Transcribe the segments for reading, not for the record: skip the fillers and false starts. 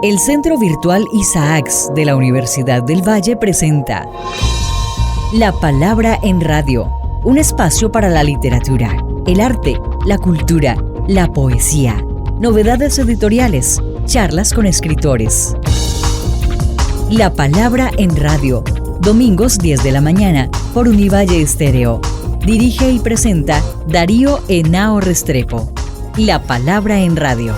El Centro Virtual Isaacs de la Universidad del Valle presenta La Palabra en Radio, un espacio para la literatura, el arte, la cultura, la poesía, novedades editoriales, charlas con escritores. La Palabra en Radio, domingos 10 de la mañana por Univalle Estéreo. Dirige y presenta Darío Henao Restrepo. La Palabra en Radio.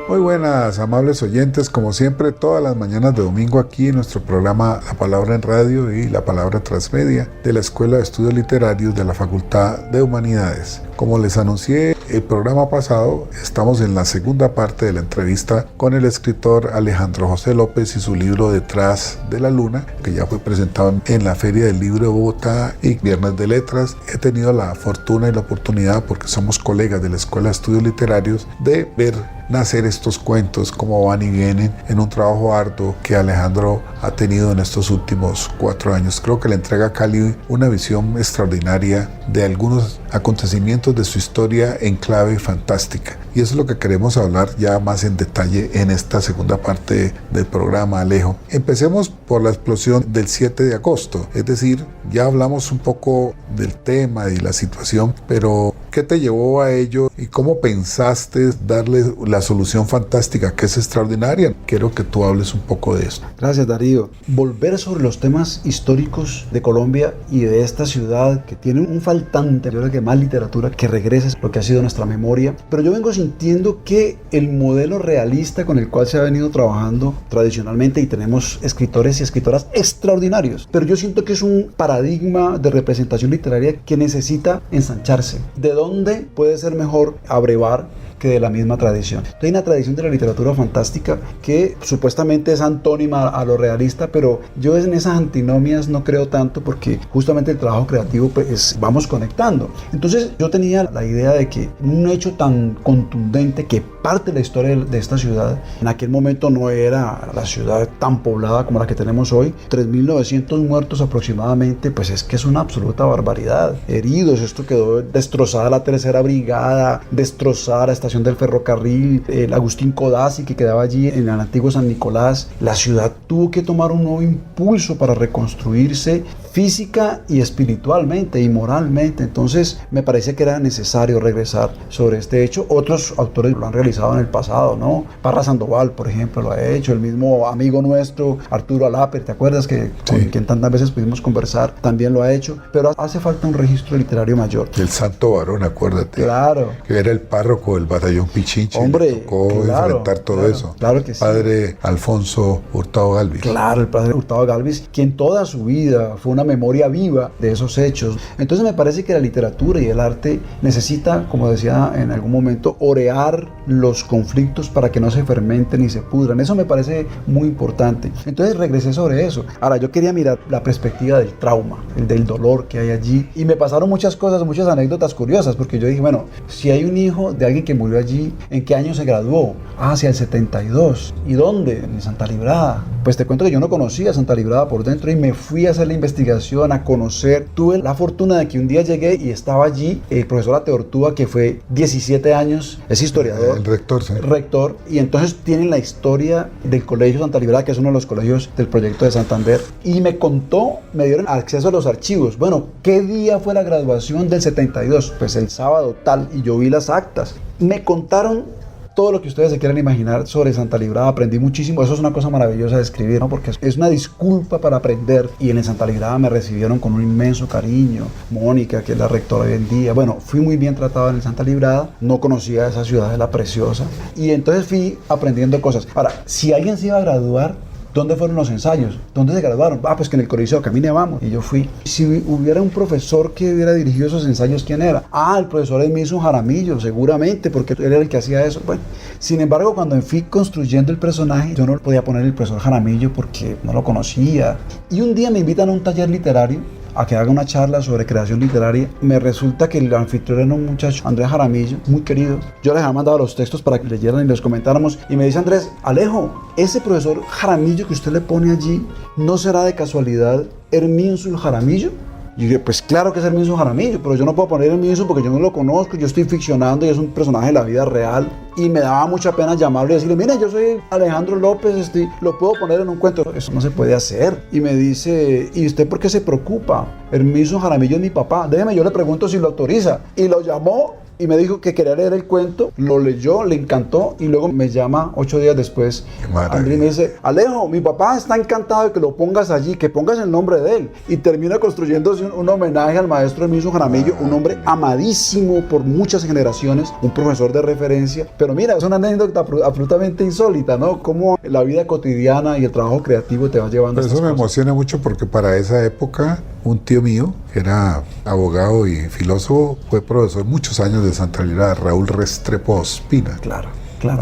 Muy buenas, amables oyentes, como siempre, todas las mañanas de domingo aquí en nuestro programa La Palabra en Radio y La Palabra Transmedia de la Escuela de Estudios Literarios de la Facultad de Humanidades. Como les anuncié el programa pasado, estamos en la segunda parte de la entrevista con el escritor Alejandro José López y su libro Detrás de la Luna, que ya fue presentado en la Feria del Libro de Bogotá y Viernes de Letras. He tenido la fortuna y la oportunidad, porque somos colegas de la Escuela de Estudios Literarios, de ver nacer estos cuentos, cómo van y vienen, en un trabajo arduo que Alejandro ha tenido en estos últimos 4 años. Creo que le entrega a Cali una visión extraordinaria de algunos acontecimientos de su historia en clave fantástica. Y eso es lo que queremos hablar ya más en detalle en esta segunda parte del programa, Alejo. Empecemos por la explosión del 7 de agosto, es decir, ya hablamos un poco del tema y la situación, pero ¿qué te llevó a ello y cómo pensaste darle la solución fantástica que es extraordinaria? Quiero que tú hables un poco de esto. Gracias, Darío. Volver sobre los temas históricos de Colombia y de esta ciudad que tiene un faltante, yo creo que más literatura, que regrese lo que ha sido nuestra memoria. Pero yo vengo sintiendo que el modelo realista con el cual se ha venido trabajando tradicionalmente, y tenemos escritores y escritoras extraordinarios, pero yo siento que es un paradigma de representación literaria que necesita ensancharse. ¿De dónde puede ser mejor abrevar que de la misma tradición? Hay una tradición de la literatura fantástica que supuestamente es antónima a lo realista, pero yo en esas antinomias no creo tanto, porque justamente el trabajo creativo pues vamos conectando. Entonces yo tenía la idea de que un hecho tan contundente que parte de la historia de esta ciudad, en aquel momento no era la ciudad tan poblada como la que tenemos hoy, 3.900 muertos aproximadamente, pues es que es una absoluta barbaridad. Heridos, esto quedó destrozada la tercera brigada, destrozada la estación del ferrocarril, el Agustín Codazzi que quedaba allí en el antiguo San Nicolás. La ciudad tuvo que tomar un nuevo impulso para reconstruirse física y espiritualmente y moralmente. Entonces me parece que era necesario regresar sobre este hecho. Otros autores lo han realizado en el pasado, ¿no? Parra Sandoval, por ejemplo, lo ha hecho. El mismo amigo nuestro, Arturo Alaper, ¿te acuerdas? Con quien tantas veces pudimos conversar, también lo ha hecho. Pero hace falta un registro literario mayor. El Santo Varón, acuérdate. Claro. Que era el párroco del batallón Pichinche. Hombre, le tocó enfrentar todo eso. Claro que sí. Padre Alfonso Hurtado Galvis. Claro, el padre Hurtado Galvis, quien toda su vida fue una memoria viva de esos hechos. Entonces me parece que la literatura y el arte necesita, como decía en algún momento, orear los conflictos para que no se fermenten y se pudran. Eso me parece muy importante. Entonces regresé sobre eso. Ahora, yo quería mirar la perspectiva del trauma, el del dolor que hay allí, y me pasaron muchas cosas, muchas anécdotas curiosas, porque yo dije, bueno, si hay un hijo de alguien que murió murió allí. ¿En qué año se graduó? Hacia el 72. ¿Y dónde? En Santa Librada. Pues te cuento que yo no conocía Santa Librada por dentro y me fui a hacer la investigación, a conocer. Tuve la fortuna de que un día llegué y estaba allí el profesor Ateortúa, que fue 17 años, es historiador. El rector, sí. Rector, y entonces tienen la historia del Colegio Santa Librada, que es uno de los colegios del proyecto de Santander, y me contó, me dieron acceso a los archivos. Bueno, ¿qué día fue la graduación del 72? Pues el sábado tal, y yo vi las actas. Me contaron todo lo que ustedes se quieran imaginar sobre Santa Librada. Aprendí muchísimo. Eso es una cosa maravillosa de escribir, ¿no? Porque es una disculpa para aprender. Y en el Santa Librada me recibieron con un inmenso cariño. Mónica, que es la rectora hoy en día. Bueno, fui muy bien tratado en el Santa Librada. No conocía esa ciudad de la preciosa. Y entonces fui aprendiendo cosas. Ahora, si alguien se iba a graduar, ¿dónde fueron los ensayos? ¿Dónde se graduaron? Pues que en el Coliseo, camine, vamos. Y yo fui. Si hubiera un profesor que hubiera dirigido esos ensayos, ¿quién era? El profesor Edmilson Jaramillo, seguramente, porque él era el que hacía eso. Bueno, sin embargo, cuando fui construyendo el personaje, yo no podía poner el profesor Jaramillo porque no lo conocía. Y un día me invitan a un taller literario a que haga una charla sobre creación literaria. Me resulta que el anfitrión era un muchacho, Andrés Jaramillo, muy querido. Yo les había mandado los textos para que leyeran y los comentáramos. Y me dice Andrés: Alejo, ese profesor Jaramillo que usted le pone allí, ¿no será de casualidad Herminsul Jaramillo? Y yo dije, pues claro que es Herminsul Jaramillo, pero yo no puedo poner Herminsul porque yo no lo conozco, yo estoy ficcionando y es un personaje de la vida real. Y me daba mucha pena llamarlo y decirle: mire, yo soy Alejandro López, lo puedo poner en un cuento. Eso no se puede hacer. Y me dice: ¿y usted por qué se preocupa? Herminsul Jaramillo es mi papá, déjeme, yo le pregunto si lo autoriza. Y lo llamó y me dijo que quería leer el cuento, lo leyó, le encantó y luego me llama 8 días después. Andrés me dice: Alejo, mi papá está encantado de que lo pongas allí, que pongas el nombre de él. Y termina construyéndose un homenaje al maestro Herminsul Jaramillo, un hombre amadísimo por muchas generaciones, un profesor de referencia. Pero mira, es una anécdota absolutamente insólita, ¿no? Cómo la vida cotidiana y el trabajo creativo te va llevando a estas cosas. Eso me emociona mucho porque para esa época un tío mío, que era abogado y filósofo, fue profesor muchos años de Santa Librada, Raúl Restrepo Ospina. Claro,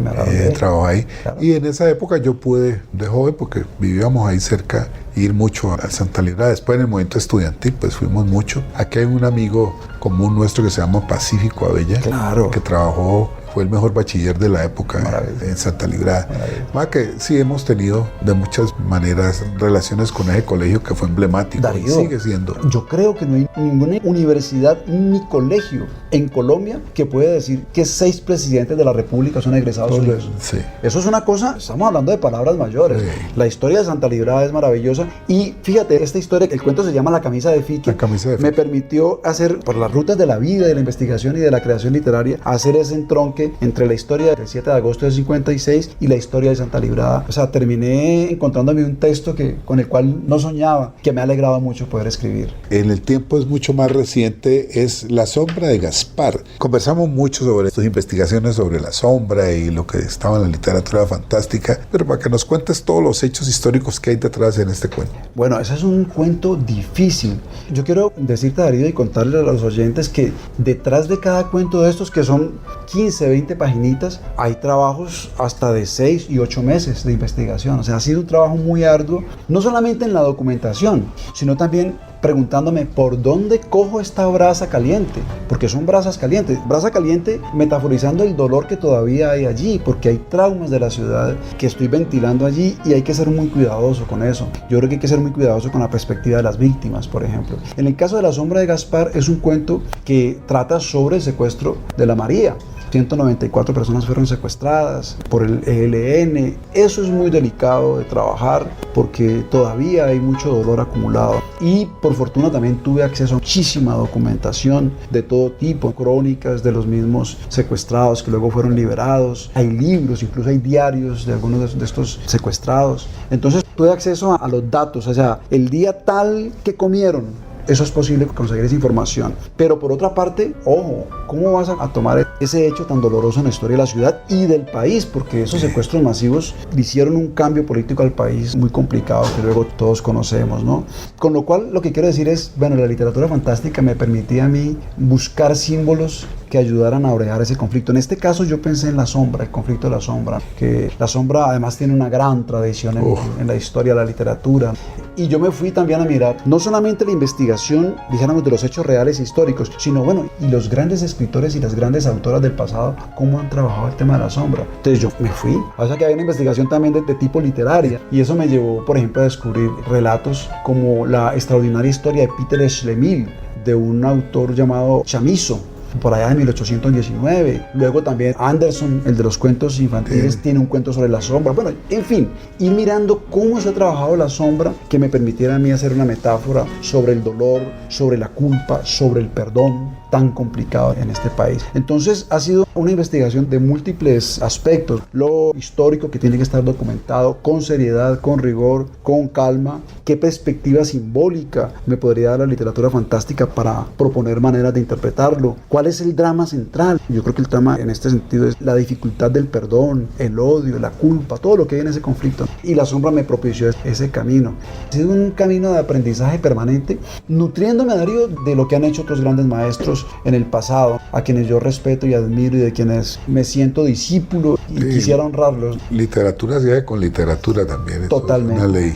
me agarró. Trabajó ahí. Claro. Y en esa época yo pude, de joven, porque vivíamos ahí cerca, ir mucho a Santa Librada. Después, en el movimiento estudiantil, pues fuimos mucho. Aquí hay un amigo común nuestro que se llama Pacífico Abella, claro, que trabajó, fue el mejor bachiller de la época en Santa Librada. Más que sí hemos tenido de muchas maneras relaciones con ese colegio que fue emblemático. Darío, y sigue siendo. Yo creo que no hay ninguna universidad ni colegio en Colombia que pueda decir que 6 presidentes de la República son egresados suyos. Sí. Eso es una cosa, estamos hablando de palabras mayores. Sí. La historia de Santa Librada es maravillosa. Y fíjate, esta historia, el cuento se llama La camisa de Fique. La camisa de Fique. Me permitió hacer, por las rutas de la vida, de la investigación y de la creación literaria, hacer ese entronque entre la historia del 7 de agosto del 56 y la historia de Santa Librada. O sea, terminé encontrándome un texto con el cual no soñaba, que me ha alegrado mucho poder escribir. En el tiempo es mucho más reciente, es La sombra de Gaspar. Conversamos mucho sobre estas investigaciones sobre la sombra y lo que estaba en la literatura fantástica, pero para que nos cuentes todos los hechos históricos que hay detrás en este cuento. Bueno, ese es un cuento difícil. Yo quiero decirte, Darío, y contarle a los oyentes que detrás de cada cuento de estos, que son 15, 20 páginas, hay trabajos hasta de 6 y 8 meses de investigación. O sea, ha sido un trabajo muy arduo, no solamente en la documentación, sino también preguntándome por dónde cojo esta brasa caliente, porque son brasas calientes. Brasa caliente metaforizando el dolor que todavía hay allí, porque hay traumas de la ciudad que estoy ventilando allí y hay que ser muy cuidadoso con eso. Yo creo que hay que ser muy cuidadoso con la perspectiva de las víctimas, por ejemplo. En el caso de La sombra de Gaspar, es un cuento que trata sobre el secuestro de la María. 194 personas fueron secuestradas por el ELN. Eso es muy delicado de trabajar porque todavía hay mucho dolor acumulado. Y por fortuna también tuve acceso a muchísima documentación de todo tipo, crónicas de los mismos secuestrados que luego fueron liberados. Hay libros, incluso hay diarios de algunos de estos secuestrados. Entonces tuve acceso a los datos, o sea, el día tal que comieron. Eso es posible conseguir esa información. Pero por otra parte, ojo, ¿cómo vas a tomar ese hecho tan doloroso en la historia de la ciudad y del país? Porque esos secuestros masivos le hicieron un cambio político al país muy complicado que luego todos conocemos, ¿no? Con lo cual, lo que quiero decir es, bueno, la literatura fantástica me permitía a mí buscar símbolos que ayudaran a orear ese conflicto. En este caso yo pensé en la sombra, el conflicto de la sombra, que la sombra además tiene una gran tradición en la historia de la literatura. Y yo me fui también a mirar no solamente la investigación, dijéramos, de los hechos reales e históricos, sino bueno, y los grandes escritores y las grandes autoras del pasado, cómo han trabajado el tema de la sombra. Entonces yo me fui. O sea que hay una investigación también de tipo literaria, y eso me llevó, por ejemplo, a descubrir relatos como la extraordinaria historia de Peter Schlemil, de un autor llamado Chamizo, por allá de 1819. Luego también Anderson, el de los cuentos infantiles, tiene un cuento sobre la sombra. Bueno, en fin, ir mirando cómo se ha trabajado la sombra que me permitiera a mí hacer una metáfora sobre el dolor, sobre la culpa, sobre el perdón, tan complicado en este país. Entonces ha sido una investigación de múltiples aspectos. Lo histórico, que tiene que estar documentado con seriedad, con rigor, con calma. ¿Qué perspectiva simbólica me podría dar la literatura fantástica para proponer maneras de interpretarlo? ¿Cuál es el drama central? Yo creo que el drama en este sentido es la dificultad del perdón, el odio, la culpa, todo lo que hay en ese conflicto. Y la sombra me propició ese camino. Ha sido un camino de aprendizaje permanente, nutriéndome, Darío, de lo que han hecho otros grandes maestros en el pasado, a quienes yo respeto y admiro y de quienes me siento discípulo y quisiera honrarlos. Literatura se hace con literatura también. Totalmente. Es una ley.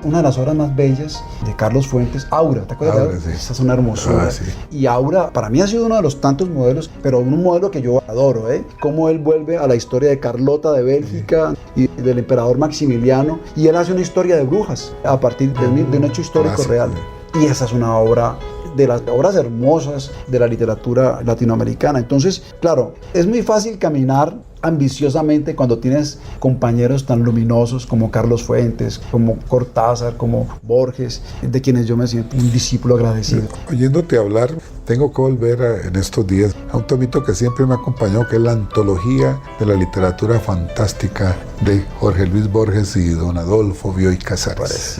Una de las obras más bellas de Carlos Fuentes, Aura, ¿te acuerdas? Aura, sí. Esa es una hermosura. Sí. Y Aura, para mí ha sido uno de los tantos modelos, pero un modelo que yo adoro, cómo él vuelve a la historia de Carlota de Bélgica y del emperador Maximiliano, y él hace una historia de brujas a partir de un hecho histórico real. Y esa es una obra de las obras hermosas de la literatura latinoamericana. Entonces, claro, es muy fácil caminar ambiciosamente cuando tienes compañeros tan luminosos como Carlos Fuentes, como Cortázar, como Borges, de quienes yo me siento un discípulo agradecido. Oyéndote hablar, tengo que volver en estos días a un tomito que siempre me ha acompañado, que es la antología de la literatura fantástica de Jorge Luis Borges y don Adolfo Bioy Casares.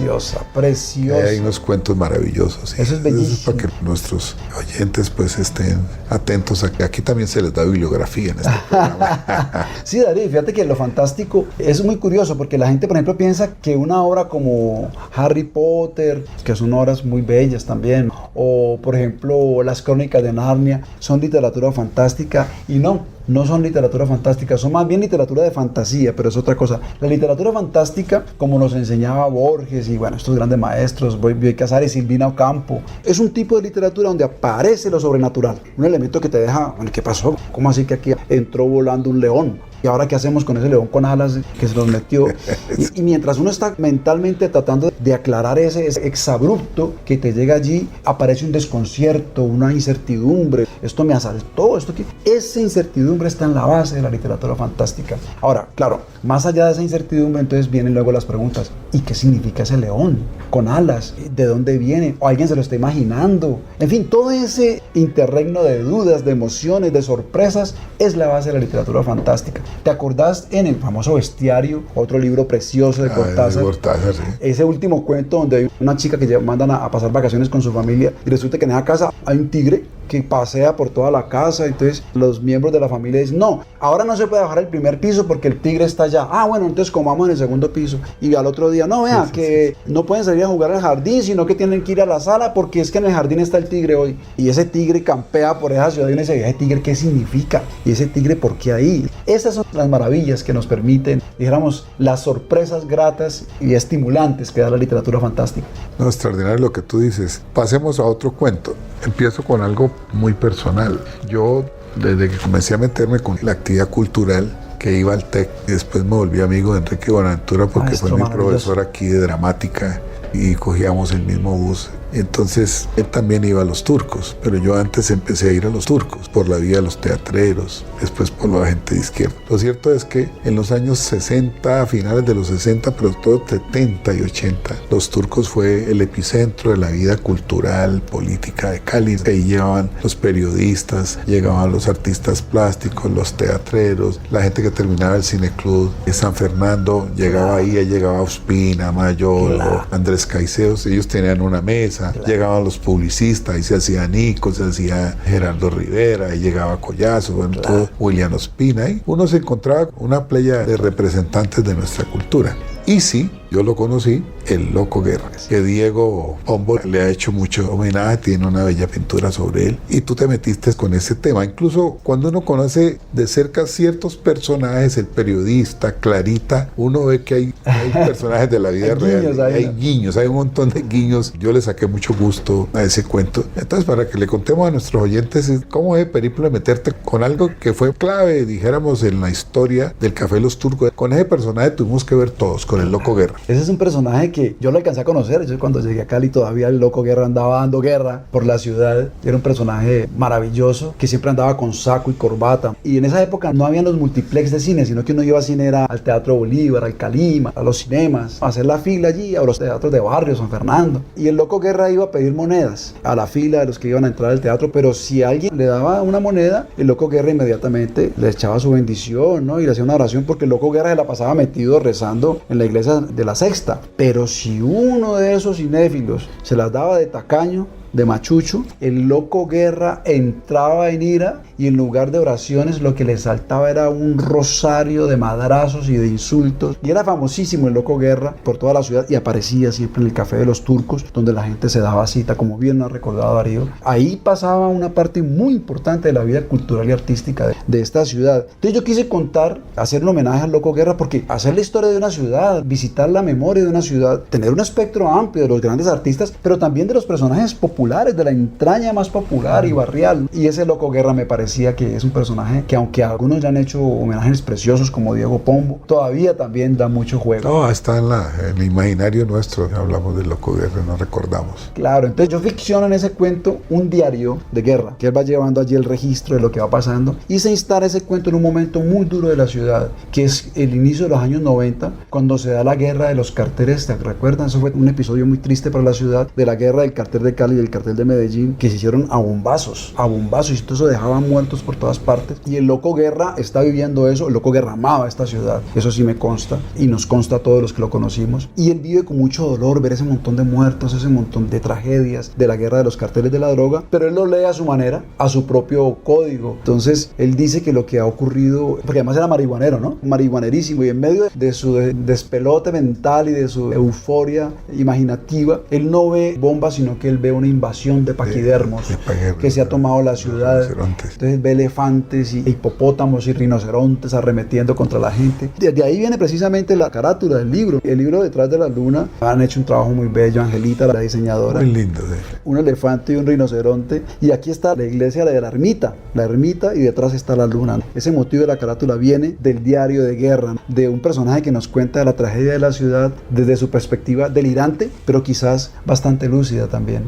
Preciosa. Hay unos cuentos maravillosos. Eso es bellísimo. Eso es para que nuestros oyentes pues estén atentos a que aquí también se les da bibliografía en este programa. Sí, Darío, fíjate que lo fantástico es muy curioso, porque la gente, por ejemplo, piensa que una obra como Harry Potter, que son obras muy bellas también, o por ejemplo las Crónicas de Narnia, son literatura fantástica, y no son literatura fantástica, son más bien literatura de fantasía, pero es otra cosa. La literatura fantástica, como nos enseñaba Borges y bueno, estos grandes maestros, Bioy Casares, Silvina Ocampo, es un tipo de literatura donde aparece lo sobrenatural, un elemento que te deja, bueno, ¿qué pasó? ¿Cómo así que aquí entró volando un león? ¿Y ahora qué hacemos con ese león con alas que se nos metió? Y mientras uno está mentalmente tratando de aclarar ese exabrupto que te llega allí, aparece un desconcierto, una incertidumbre. Esto me asaltó, esa incertidumbre está en la base de la literatura fantástica. Ahora, claro, más allá de esa incertidumbre, entonces vienen luego las preguntas. ¿Y qué significa ese león con alas? ¿De dónde viene? ¿O alguien se lo está imaginando? En fin, todo ese interregno de dudas, de emociones, de sorpresas, es la base de la literatura fantástica. ¿Te acordás en el famoso Bestiario, otro libro precioso de Cortázar? Sí. Ese último cuento donde hay una chica que mandan a pasar vacaciones con su familia y resulta que en esa casa hay un tigre que pasea por toda la casa. Entonces los miembros de la familia dicen, no, ahora no se puede bajar el primer piso porque el tigre está allá. Ah, bueno, entonces comamos en el segundo piso. Y al otro día, no, vea, no pueden salir a jugar al jardín, sino que tienen que ir a la sala porque es que en el jardín está el tigre hoy. Y ese tigre campea por esa ciudad y uno dice, ¿ese tigre qué significa? ¿Y ese tigre por qué ahí? Esas son las maravillas que nos permiten, dijéramos, las sorpresas gratas y estimulantes que da la literatura fantástica. No, extraordinario lo que tú dices. Pasemos a otro cuento. Empiezo con algo muy personal. Yo, desde que comencé a meterme con la actividad cultural, que iba al TEC, y después me volví amigo de Enrique Buenaventura porque fue mi profesor aquí de dramática y cogíamos el mismo bus. Entonces él también iba a los turcos, pero yo antes empecé a ir a los turcos por la vía de los teatreros, después por la gente de izquierda. Lo cierto es que en los años 60, a finales de los 60, pero todo 70 y 80, los turcos fue el epicentro de la vida cultural, política de Cali. Ahí llegaban los periodistas, llegaban los artistas plásticos, los teatreros, la gente que terminaba el cineclub de San Fernando, llegaba ahí llegaba Ospina, Mayolo, Andrés Caicedo, ellos tenían una mesa. Llegaban los publicistas, ahí se hacía Nico, se hacía Gerardo Rivera, ahí llegaba Collazo, bueno, todo, William Ospina, y uno se encontraba con una playa de representantes de nuestra cultura. Y sí, yo lo conocí el Loco Guerra, que Diego Pombo le ha hecho mucho homenaje, tiene una bella pintura sobre él, y tú te metiste con ese tema. Incluso cuando uno conoce de cerca ciertos personajes, el periodista, Clarita, uno ve que hay personajes de la vida real, hay guiños, hay un montón de guiños. Yo le saqué mucho gusto a ese cuento. Entonces, para que le contemos a nuestros oyentes cómo es el periplo de meterte con algo que fue clave, dijéramos, en la historia del Café Los Turcos. Con ese personaje tuvimos que ver todos, con el Loco Guerra. Ese es un personaje que yo lo alcancé a conocer. Yo cuando llegué a Cali todavía el Loco Guerra andaba dando guerra por la ciudad. Era un personaje maravilloso que siempre andaba con saco y corbata. Y en esa época no habían los multiplex de cine, sino que uno iba a cine era al Teatro Bolívar, al Calima, a los cinemas, a hacer la fila allí, a los teatros de barrio, San Fernando. Y el Loco Guerra iba a pedir monedas a la fila de los que iban a entrar al teatro, pero si alguien le daba una moneda, el Loco Guerra inmediatamente le echaba su bendición, ¿no? Y le hacía una oración, porque el Loco Guerra se la pasaba metido rezando en la iglesia de la Sexta. Pero si uno de esos cinéfilos se las daba de tacaño, de machucho, el Loco Guerra entraba en ira y en lugar de oraciones lo que le saltaba era un rosario de madrazos y de insultos. Y era famosísimo el Loco Guerra por toda la ciudad y aparecía siempre en el Café de los Turcos, donde la gente se daba cita, como bien lo ha recordado Darío. Ahí pasaba una parte muy importante de la vida cultural y artística de esta ciudad. Entonces yo quise contar, hacer un homenaje al Loco Guerra, porque hacer la historia de una ciudad, visitar la memoria de una ciudad, tener un espectro amplio de los grandes artistas, pero también de los personajes populares, de la entraña más popular y barrial. Y ese Loco Guerra me parecía que es un personaje que, aunque algunos ya han hecho homenajes preciosos como Diego Pombo, todavía también da mucho juego. No, está en el imaginario nuestro. Hablamos del Loco Guerra, no recordamos. Claro, entonces yo ficciono en ese cuento un diario de guerra, que él va llevando allí el registro de lo que va pasando, y se instala ese cuento en un momento muy duro de la ciudad, que es el inicio de los años 90, cuando se da la guerra de los carteles. ¿Te recuerdan? Eso fue un episodio muy triste para la ciudad, de la guerra del cartel de Cali y del cartel de Medellín, que se hicieron a bombazos, y todo eso dejaba muertos por todas partes. Y el Loco Guerra está viviendo eso. El Loco Guerra amaba esta ciudad, eso sí me consta, y nos consta a todos los que lo conocimos. Y él vive con mucho dolor ver ese montón de muertos, ese montón de tragedias de la guerra de los carteles de la droga, pero él lo lee a su manera, a su propio código. Entonces él dice que lo que ha ocurrido, porque además era marihuanero, ¿no? Marihuanerísimo, y en medio de su despelote mental y de su euforia imaginativa, él no ve bombas, sino que él ve una invasión de paquidermos que se ha tomado la ciudad. Entonces ve elefantes y hipopótamos y rinocerontes arremetiendo contra la gente. De ahí viene precisamente la carátula del libro. El libro Detrás de la Luna han hecho un trabajo muy bello, Angelita, la diseñadora. Muy lindo. Un elefante y un rinoceronte. Y aquí está la iglesia de la ermita, y detrás está la luna. Ese motivo de la carátula viene del diario de guerra, de un personaje que nos cuenta la tragedia de la ciudad desde su perspectiva delirante, pero quizás bastante lúcida también.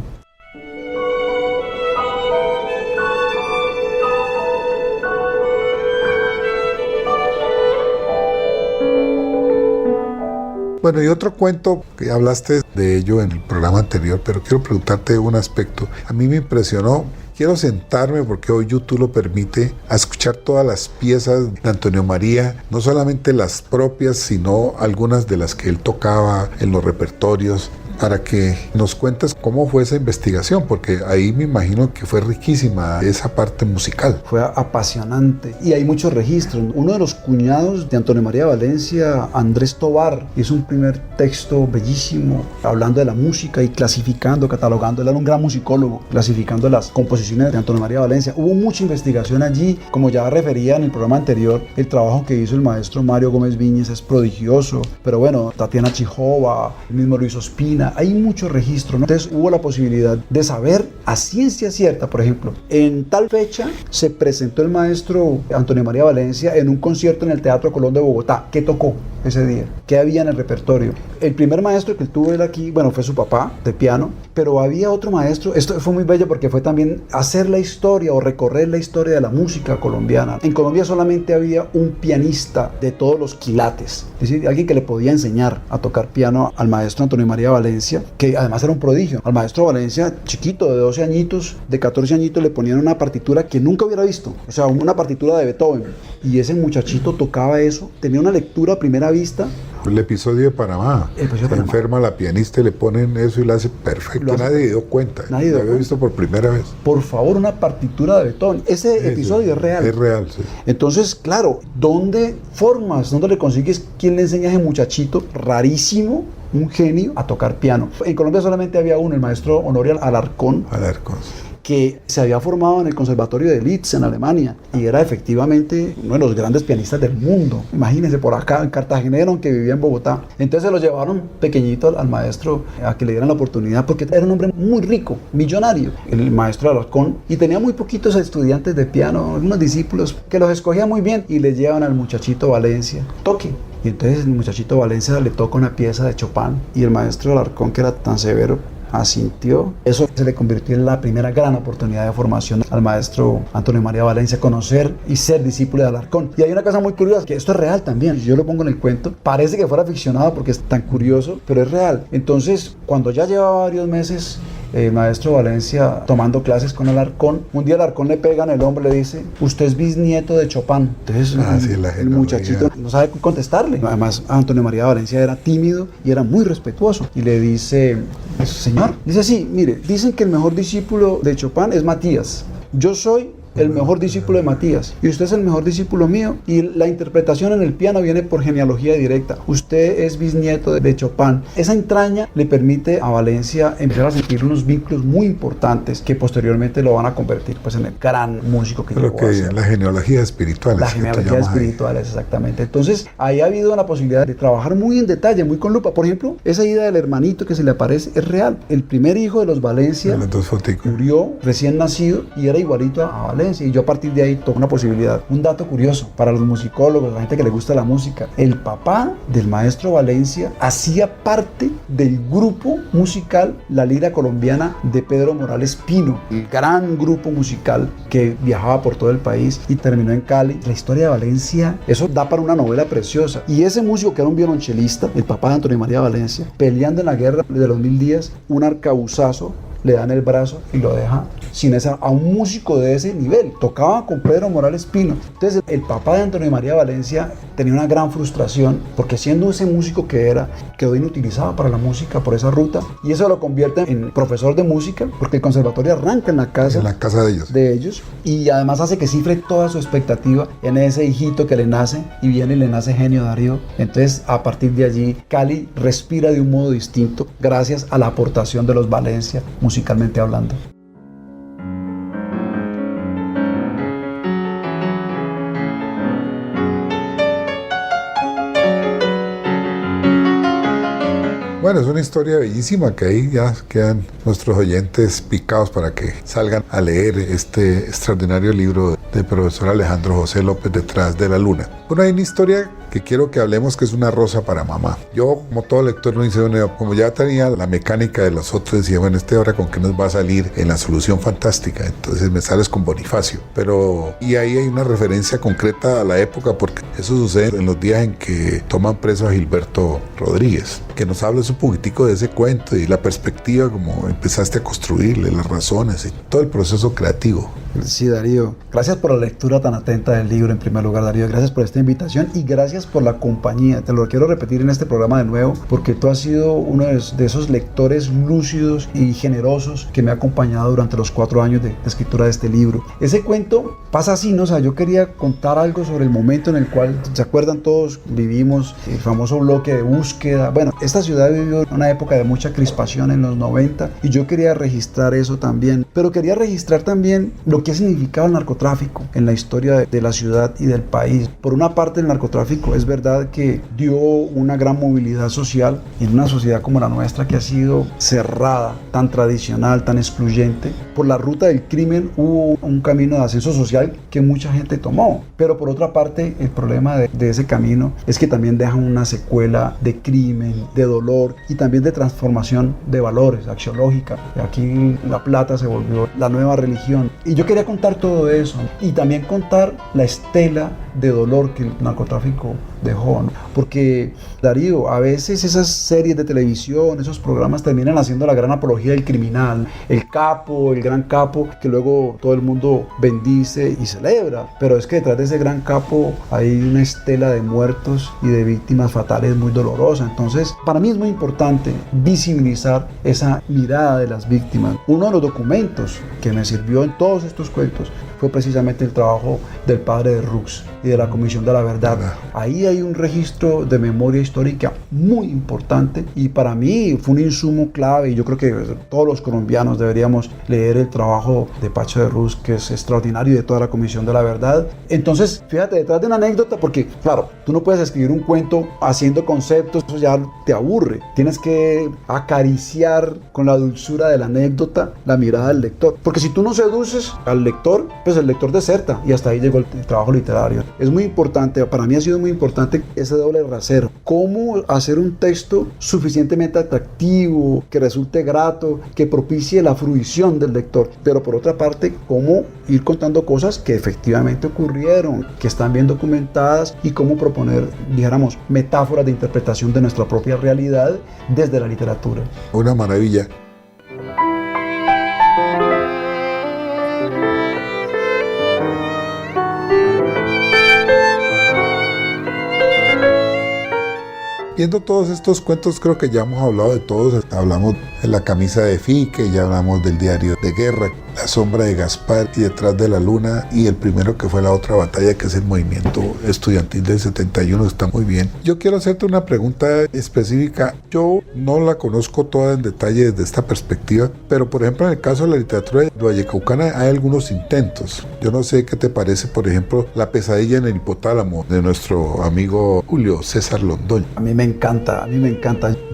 Bueno, y otro cuento que hablaste de ello en el programa anterior, pero quiero preguntarte un aspecto. A mí me impresionó. Quiero sentarme, porque hoy YouTube lo permite, a escuchar todas las piezas de Antonio María, no solamente las propias, sino algunas de las que él tocaba en los repertorios, para que nos cuentes cómo fue esa investigación, porque ahí me imagino que fue riquísima esa parte musical. Fue apasionante y hay muchos registros. Uno de los cuñados de Antonio María Valencia, Andrés Tobar, hizo un primer texto bellísimo hablando de la música y clasificando, catalogando. Él era un gran musicólogo, clasificando las composiciones de Antonio María Valencia. Hubo mucha investigación allí, como ya refería en el programa anterior. El trabajo que hizo el maestro Mario Gómez Viñes es prodigioso, pero bueno, Tatiana Chijova, el mismo Luis Ospina, hay mucho registro, ¿no? Entonces hubo la posibilidad de saber a ciencia cierta, por ejemplo, en tal fecha se presentó el maestro Antonio María Valencia en un concierto en el Teatro Colón de Bogotá. ¿Qué tocó ese día? ¿Qué había en el repertorio? El primer maestro que tuvo él aquí, bueno, fue su papá de piano, pero había otro maestro. Esto fue muy bello porque fue también hacer la historia o recorrer la historia de la música colombiana. En Colombia solamente había un pianista de todos los quilates, es decir, alguien que le podía enseñar a tocar piano al maestro Antonio María Valencia, que además era un prodigio. Al maestro Valencia, chiquito, de 12 añitos, de 14 añitos, le ponían una partitura que nunca hubiera visto, o sea, una partitura de Beethoven, y ese muchachito tocaba eso, tenía una lectura a primera vista. El episodio de Panamá. Enferma la pianista y le ponen eso y lo hace perfecto. Nadie dio cuenta. Nadie lo había visto por primera vez. Por favor, una partitura de Beethoven. Ese episodio es real. Es real, sí. Entonces, claro, ¿dónde formas? ¿Dónde le consigues? ¿Quién le enseña a ese muchachito rarísimo un genio a tocar piano. En Colombia solamente había uno, el maestro Honorio Alarcón, que se había formado en el Conservatorio de Leeds en Alemania y era efectivamente uno de los grandes pianistas del mundo. Imagínense, por acá, en cartagenero, aunque vivía en Bogotá. Entonces se lo llevaron pequeñito al maestro a que le dieran la oportunidad, porque era un hombre muy rico, millonario, el maestro Alarcón, y tenía muy poquitos estudiantes de piano, algunos discípulos que los escogía muy bien y le llevan al muchachito Valencia, toque. Y entonces el muchachito Valencia le toca una pieza de Chopin y el maestro Alarcón, que era tan severo, asintió. Eso se le convirtió en la primera gran oportunidad de formación al maestro Antonio María Valencia, conocer y ser discípulo de Alarcón. Y hay una cosa muy curiosa, que esto es real también, yo lo pongo en el cuento, parece que fuera ficcionado porque es tan curioso, pero es real. Entonces, cuando ya llevaba varios meses el maestro Valencia tomando clases con Alarcón, un día Alarcón le pega en el hombro y le dice: usted es bisnieto de Chopin. Entonces el muchachito no sabe contestarle. Además, Antonio María Valencia era tímido y era muy respetuoso y le dice: señor, dice: sí, mire, dicen que el mejor discípulo de Chopin es Matías. Yo soy el mejor discípulo de Matías y usted es el mejor discípulo mío, y la interpretación en el piano viene por genealogía directa. Usted es bisnieto de Chopin. Esa entraña le permite a Valencia empezar a sentir unos vínculos muy importantes que posteriormente lo van a convertir pues en el gran músico que llegó a ser. La genealogía espiritual. La genealogía espiritual, exactamente. Entonces ahí ha habido una posibilidad de trabajar muy en detalle, muy con lupa. Por ejemplo, esa idea del hermanito que se le aparece es real. El primer hijo de los Valencia murió recién nacido y era igualito a Valencia. Y yo a partir de ahí tomo una posibilidad. Un dato curioso para los musicólogos, la gente que le gusta la música: el papá del maestro Valencia hacía parte del grupo musical La Lira Colombiana de Pedro Morales Pino, el gran grupo musical que viajaba por todo el país y terminó en Cali. La historia de Valencia, eso da para una novela preciosa. Y ese músico, que era un violonchelista, el papá de Antonio María Valencia, peleando en la guerra de los 1000 días, un arcabuzazo le dan el brazo y lo deja sin esa, a un músico de ese nivel. Tocaba con Pedro Morales Pino. Entonces el papá de Antonio María Valencia tenía una gran frustración porque, siendo ese músico que era, quedó inutilizado para la música por esa ruta, y eso lo convierte en profesor de música, porque el conservatorio arranca en la casa de ellos, y además hace que cifre toda su expectativa en ese hijito que le nace, y viene y le nace genio Darío. Entonces, a partir de allí, Cali respira de un modo distinto gracias a la aportación de los Valencia, musicalmente hablando. Bueno, es una historia bellísima que ahí ya quedan nuestros oyentes picados para que salgan a leer este extraordinario libro del profesor Alejandro José López, Detrás de la Luna. Bueno, hay una historia que quiero que hablemos, que es Una rosa para mamá. Yo, como todo lector, no hice como ya tenía la mecánica de los otros, decía: bueno, ahora con qué nos va a salir en La Solución Fantástica. Entonces me sales con Bonifacio. Y ahí hay una referencia concreta a la época, porque eso sucede en los días en que toman preso a Gilberto Rodríguez. Que nos hables un poquitico de ese cuento y la perspectiva, como empezaste a construirle, las razones y todo el proceso creativo. Sí, Darío, gracias por la lectura tan atenta del libro. En primer lugar, Darío, gracias por esta invitación y gracias por la compañía. Te lo quiero repetir en este programa de nuevo, porque tú has sido uno de esos lectores lúcidos y generosos que me ha acompañado durante los 4 años de escritura de este libro. Ese cuento pasa así, ¿no? O sea, yo quería contar algo sobre el momento en el cual, ¿se acuerdan todos? Vivimos el famoso bloque de búsqueda. Bueno, esta ciudad vivió una época de mucha crispación en los 90 y yo quería registrar eso también, pero quería registrar también lo que significaba el narcotráfico en la historia de la ciudad y del país. Por una parte, el narcotráfico es verdad que dio una gran movilidad social en una sociedad como la nuestra, que ha sido cerrada, tan tradicional, tan excluyente. Por la ruta del crimen hubo un camino de ascenso social que mucha gente tomó, pero por otra parte, el problema de ese camino es que también deja una secuela de crimen, de dolor y también de transformación de valores, axiológica. Aquí la plata se volvió la nueva religión, y yo quería contar todo eso y también contar la estela de dolor que el narcotráfico dejó, ¿no? Porque, Darío, a veces esas series de televisión, esos programas terminan haciendo la gran apología del criminal, el capo, el gran capo, que luego todo el mundo bendice y celebra, pero es que detrás de ese gran capo hay una estela de muertos y de víctimas fatales muy dolorosa. Entonces, para mí es muy importante visibilizar esa mirada de las víctimas. Uno de los documentos que me sirvió en todos estos cuentos fue precisamente el trabajo del padre de Rux y de la Comisión de la Verdad. Ahí hay un registro de memoria histórica muy importante y para mí fue un insumo clave, y yo creo que todos los colombianos deberíamos leer el trabajo de Pacho de Rux, que es extraordinario, y de toda la Comisión de la Verdad. Entonces, fíjate, detrás de una anécdota, porque claro, tú no puedes escribir un cuento haciendo conceptos, eso ya te aburre. Tienes que acariciar con la dulzura de la anécdota la mirada del lector, porque si tú no seduces al lector, pues el lector deserta, y hasta ahí llegó el trabajo literario. Es muy importante, para mí ha sido muy importante ese doble rasero. Cómo hacer un texto suficientemente atractivo, que resulte grato, que propicie la fruición del lector, pero por otra parte, cómo ir contando cosas que efectivamente ocurrieron, que están bien documentadas, y cómo proponer, dijéramos, metáforas de interpretación de nuestra propia realidad desde la literatura. Una maravilla. Viendo todos estos cuentos, creo que ya hemos hablado de todos. Hablamos de La camisa de Fique, ya hablamos del Diario de Guerra, La sombra de Gaspar y Detrás de la luna, y el primero que fue La otra batalla, que es el movimiento estudiantil del 71, está muy bien. Yo quiero hacerte una pregunta específica. Yo no la conozco toda en detalle desde esta perspectiva, pero por ejemplo en el caso de la literatura vallecaucana hay algunos intentos. Yo no sé qué te parece, por ejemplo, La pesadilla en el hipotálamo, de nuestro amigo Julio César Londoño. A mí me encanta.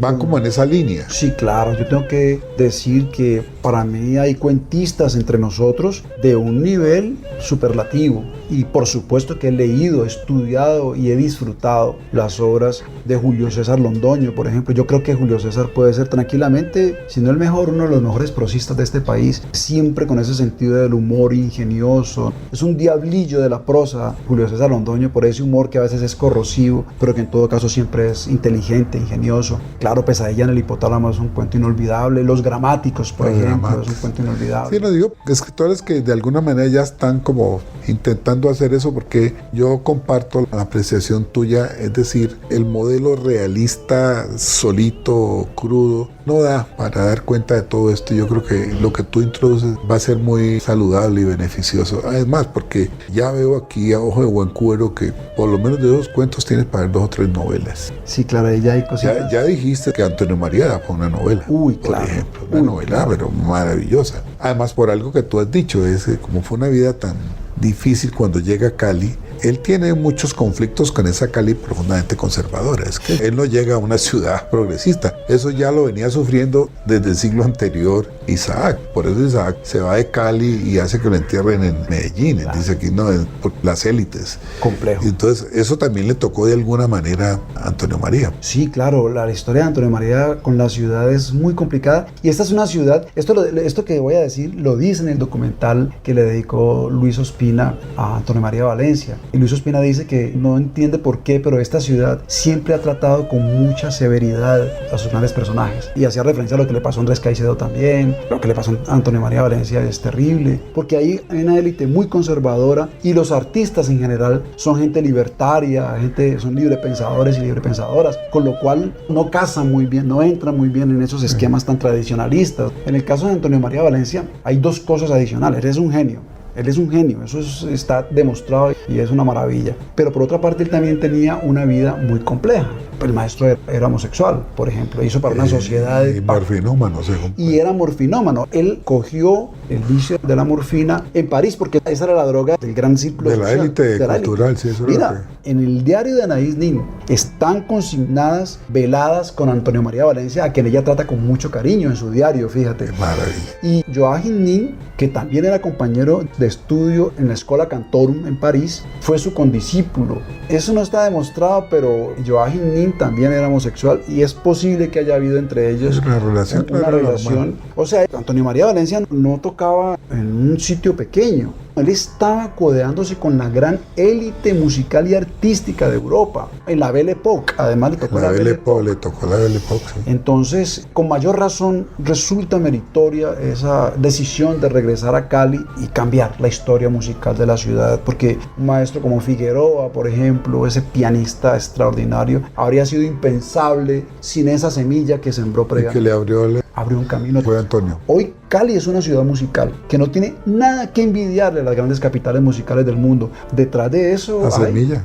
Van como en esa línea. Sí, claro. Yo tengo que decir que para mí hay cuentistas entre nosotros de un nivel superlativo, y por supuesto que he leído, he estudiado y he disfrutado las obras de Julio César Londoño, por ejemplo. Yo creo que Julio César puede ser tranquilamente, si no el mejor, uno de los mejores prosistas de este país, siempre con ese sentido del humor ingenioso. Es un diablillo de la prosa, Julio César Londoño, por ese humor que a veces es corrosivo, pero que en todo caso siempre es inteligente, ingenioso. Claro, Pesadilla en el hipotálamo es un cuento inolvidable. Los gramáticos, por ejemplo, es un cuento inolvidable. Sí, no digo, escritores que de alguna manera ya están como intentando hacer eso, porque yo comparto la apreciación tuya, es decir, el modelo realista, solito, crudo, no da para dar cuenta de todo esto. Yo creo que lo que tú introduces va a ser muy saludable y beneficioso. Además, porque ya veo aquí a ojo de buen cubero que por lo menos de 2 cuentos tienes para ver 2 o 3 novelas. Sí, claro, ya hay cositas. Ya dijiste que Antonio María da para una novela. Uy, claro. Por ejemplo, una novela, claro, pero maravillosa. Además, por algo que tú has dicho, es como fue una vida tan difícil cuando llega a Cali, él tiene muchos conflictos con esa Cali profundamente conservadora. Es que él no llega a una ciudad progresista. Eso ya lo venía sufriendo desde el siglo anterior Isaac. Por eso Isaac se va de Cali y hace que lo entierren en Medellín. Claro. Dice aquí, no, por las élites. Complejo. Y entonces, eso también le tocó de alguna manera a Antonio María. Sí, claro, la historia de Antonio María con la ciudad es muy complicada. Y esta es una ciudad, esto que voy a decir, lo dice en el documental que le dedicó Luis Ospina a Antonio María Valencia. Y Luis Ospina dice que no entiende por qué, pero esta ciudad siempre ha tratado con mucha severidad a sus grandes personajes. Y hacía referencia a lo que le pasó a Andrés Caicedo también, lo que le pasó a Antonio María Valencia es terrible, porque ahí hay una élite muy conservadora, y los artistas en general son gente libertaria, son librepensadores y librepensadoras, con lo cual no casan muy bien, no entran muy bien en esos esquemas tan tradicionalistas. En el caso de Antonio María Valencia hay 2 cosas adicionales. Él es un genio, eso está demostrado y es una maravilla. Pero por otra parte, él también tenía una vida muy compleja. El maestro era homosexual, por ejemplo, hizo para una sociedad... Y morfinómano, según. Y era morfinómano. Él cogió el vicio de la morfina en París, porque esa era la droga del gran círculo de la élite cultural, sí, eso. Mira, en el diario de Anaís Nin están consignadas veladas con Antonio María Valencia, a quien ella trata con mucho cariño en su diario, fíjate. Qué maravilla. Y Joachim Nin, que también era compañero de estudio en la Escola Cantorum en París, fue su condiscípulo. Eso no está demostrado, pero Joachim Nin también era homosexual, y es posible que haya habido entre ellos una relación. O sea, Antonio María Valencia no tocaba en un sitio pequeño. Él estaba codeándose con la gran élite musical y artística de Europa, en la Belle Époque. Además le tocó la Belle Époque. Sí. Entonces, con mayor razón, resulta meritoria esa decisión de regresar a Cali y cambiar la historia musical de la ciudad, porque un maestro como Figueroa, por ejemplo, ese pianista extraordinario, habría sido impensable sin esa semilla que sembró Pregán. Y que le abrió un camino. Fue Antonio. Hoy Cali es una ciudad musical que no tiene nada que envidiarle a las grandes capitales musicales del mundo. Detrás de eso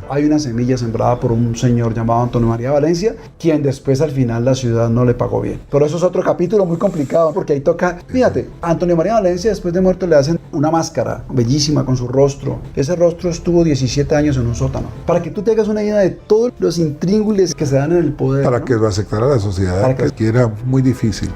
hay una semilla sembrada por un señor llamado Antonio María Valencia, quien después al final la ciudad no le pagó bien. Pero eso es otro capítulo muy complicado, porque ahí toca, fíjate, a Antonio María Valencia después de muerto le hacen una máscara bellísima con su rostro. Ese rostro estuvo 17 años en un sótano. Para que tú te hagas una idea de todos los intríngulis que se dan en el poder. Para, ¿no?, que lo aceptara la sociedad, que era muy difícil.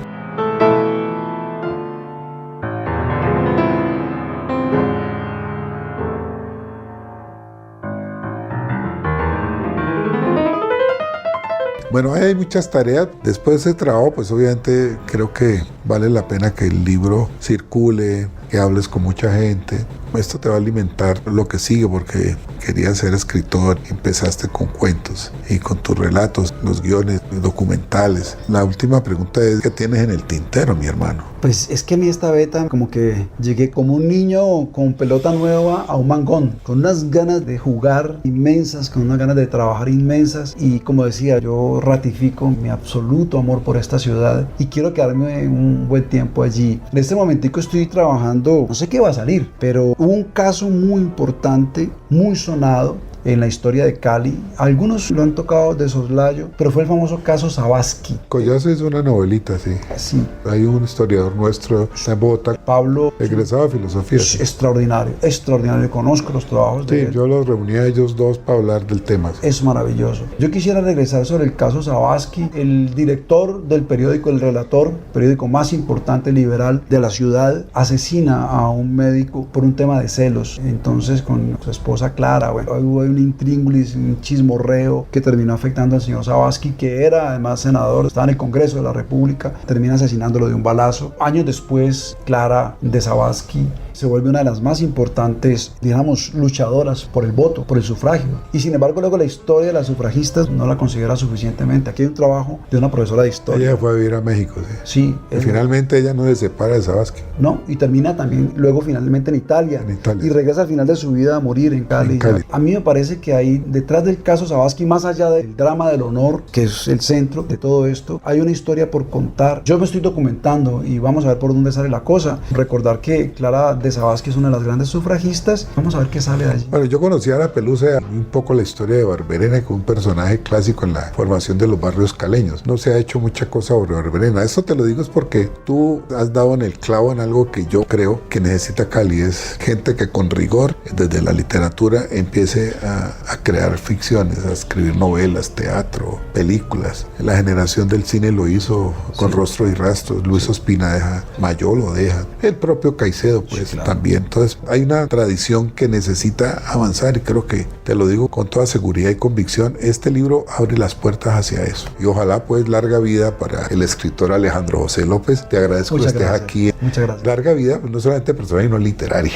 Bueno, hay muchas tareas. Después de ese trabajo, pues obviamente creo que vale la pena que el libro circule, que hables con mucha gente. Esto te va a alimentar lo que sigue, porque querías ser escritor, empezaste con cuentos y con tus relatos, los guiones, los documentales. La última pregunta es, ¿qué tienes en el tintero, mi hermano? Pues es que a mí esta beta, como que llegué como un niño con pelota nueva a un mangón, con unas ganas de jugar inmensas, con unas ganas de trabajar inmensas, y como decía, yo ratifico mi absoluto amor por esta ciudad y quiero quedarme un buen tiempo allí. En este momentico estoy trabajando, no sé qué va a salir, pero hubo un caso muy importante, muy sonado en la historia de Cali. Algunos lo han tocado de soslayo, pero fue el famoso caso Sabaski. Collazo es una novelita, sí. Sí. Hay un historiador nuestro en Bogotá, Pablo, egresado de filosofía. Sí. Extraordinario, extraordinario. Conozco los trabajos de él. Yo los reuní a ellos dos para hablar del tema. Es maravilloso. Yo quisiera regresar sobre el caso Sabaski. El director del periódico El Relator, periódico más importante liberal de la ciudad, asesina a un médico por un tema de celos. Entonces, con su esposa Clara, bueno, hubo un intríngulis, un chismorreo que terminó afectando al señor Sabaski, que era además senador, estaba en el Congreso de la República, termina asesinándolo de un balazo. Años después, Clara de Sabaski se vuelve una de las más importantes, digamos, luchadoras por el voto, por el sufragio. Y sin embargo, luego la historia de las sufragistas no la considera suficientemente. Aquí hay un trabajo de una profesora de historia. Ella fue a vivir a México, sí. Sí. Y finalmente ella no se separa de Sabaski. No, y termina también luego finalmente en Italia. Y regresa al final de su vida a morir en Cali. A mí me parece que hay detrás del caso Sabaski, más allá del drama del honor, que es el centro de todo esto, hay una historia por contar. Yo me estoy documentando y vamos a ver por dónde sale la cosa. Recordar que Clara de Sabaski es una de las grandes sufragistas. Vamos a ver qué sale de allí. Bueno, yo conocí a la Pelusa un poco la historia de Barberena, que es un personaje clásico en la formación de los barrios caleños. No se ha hecho mucha cosa sobre Barberena. Esto te lo digo es porque tú has dado en el clavo en algo que yo creo que necesita Cali. Es gente que con rigor, desde la literatura, empiece a crear ficciones, a escribir novelas, teatro, películas. La generación del cine lo hizo con Rostros y Rastros. Luis Ospina deja, Mayó lo deja. El propio Caicedo, pues, claro, también. Entonces, hay una tradición que necesita avanzar y creo que, te lo digo con toda seguridad y convicción, este libro abre las puertas hacia eso. Y ojalá, pues, larga vida para el escritor Alejandro José López. Te agradezco que estés aquí. Muchas gracias. Larga vida, pues, no solamente personal, sino literaria.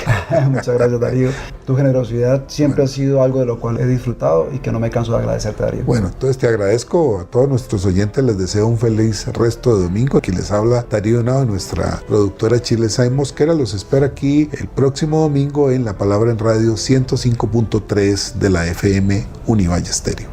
Muchas gracias, Darío. Tu generosidad siempre ha sido algo de lo cual he disfrutado y que no me canso de agradecerte, Darío. Bueno, entonces te agradezco. A todos nuestros oyentes les deseo un feliz resto de domingo. Aquí les habla Darío Henao, nuestra productora Chile Sain Mosquera. Los espera aquí el próximo domingo en La Palabra en Radio 105.3 de la FM Univalle Estéreo.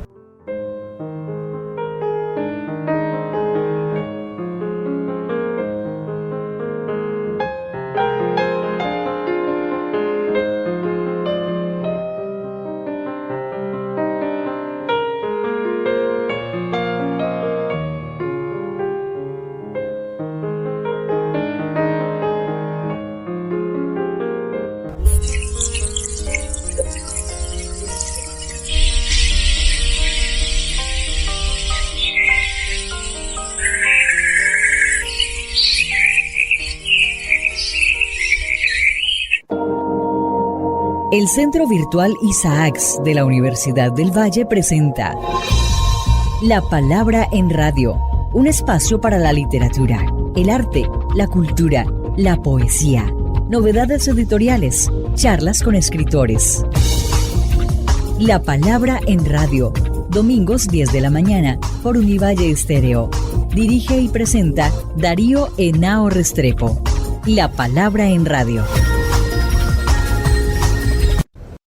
El Centro Virtual Isaacs de la Universidad del Valle presenta La Palabra en Radio, un espacio para la literatura, el arte, la cultura, la poesía, novedades editoriales, charlas con escritores. La Palabra en Radio, domingos 10 de la mañana por Univalle Estéreo. Dirige y presenta Darío Henao Restrepo. La Palabra en Radio.